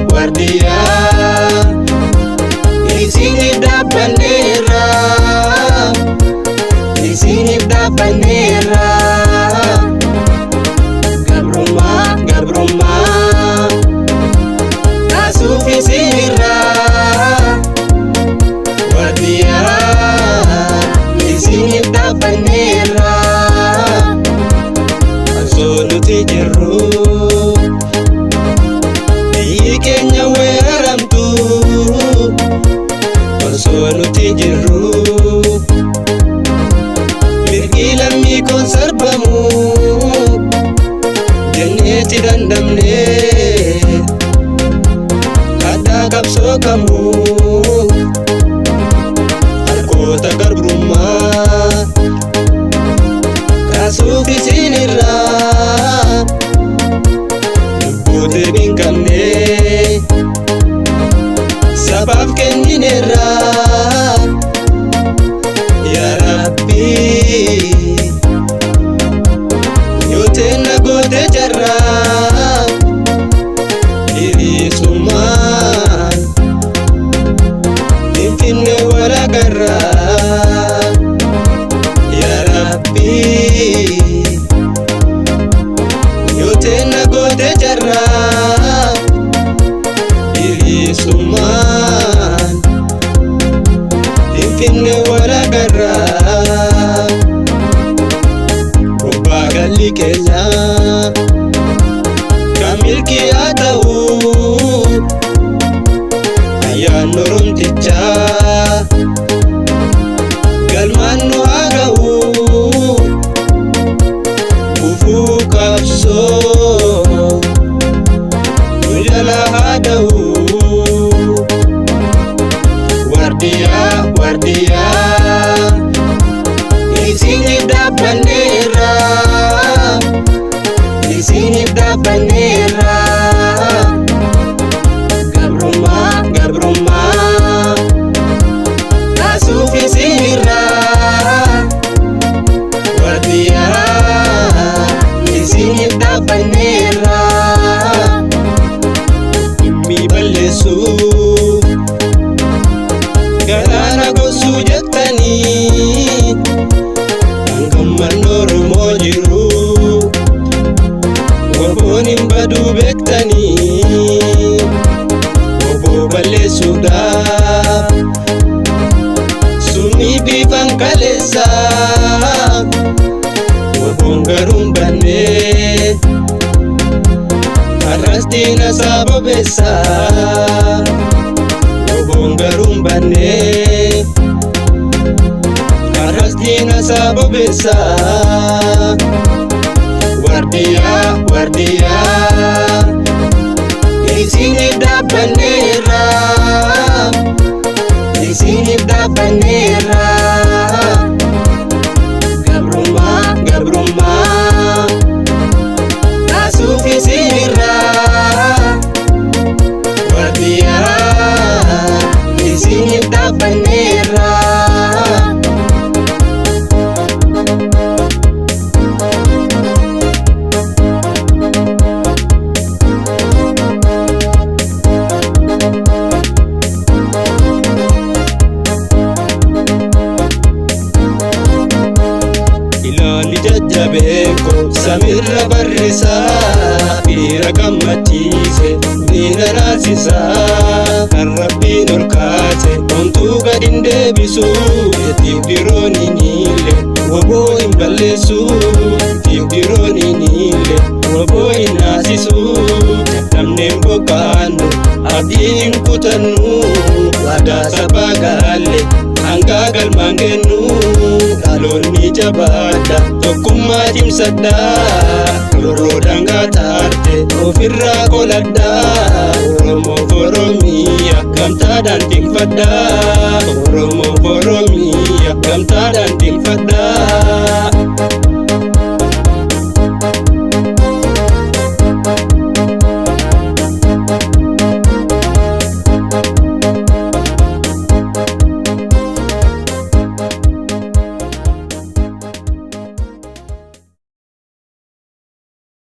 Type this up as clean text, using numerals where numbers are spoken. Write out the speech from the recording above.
Guardia, isinip da bandera, isinip da bandera. Gabruma, kasufi sirra. Guardia, isinip da bandera, asoo nuti jirru. Kenya weeraramtu osoo nuti jirru mirgi lammii koon sarbamu jenneeti dandamne addaa qabsoo qabnu harkoota gabrummaa kaasuuf isinirraa lubbuutiin hin qabne sabaaf kennineerra yaa Rabbi yooteen na goote jarra hiriisumaan Finfinnee wal agarra yaa Rabbi yooteen na goote jarra hiriisumaan Finfinnee wal agarra gubbaa galli keenya kan milkii haa ta'u ayyaanni Oromtichaa galmaan nu haa ga'u gufuu qabsoo nu jala haa da'u. Guardia, isinip da bandera, isinip da bandera. Gabruma, kasuuf isinirra. Guardia, isinip da bandera, mi balleessu. Galaana goosuu jettanii hangamman Oromoo jiru woboon hin baduu beektanii woboo balleessuudhaaf summii biifan kaleessa woboon garuu hin banne har'as diina isaa bobeessa. Woboon garuu hin banne har'as diina isaa bobeessa. Guardia, isinip da bandera, isinip da bandera. Gabruma, kasuuf isinirra. Guardia, isinip da bandera. Ilaali jajjabeeko samirra barrisaa dhiira gammachiise diina raasisaa kan Rabbiin ol kaase homtuu gad hin deebisu etiif diroon hin hiille woboo hin balleessu etiif diroon hin hiille woboo hin naasisu namneen boqqaannu abdii hin kutannu waadaa sabaa gaalle hangaa galmaan kennu dhaloonni jabaadha tokkummaa cimsadhaa yeroo dangaa taarte ofirraa qoladhaa Oromoof Oromiyaa gamtaadhaan tikfadhaa Oromoof Oromiyaa gamtaadhaan tikfadhaa.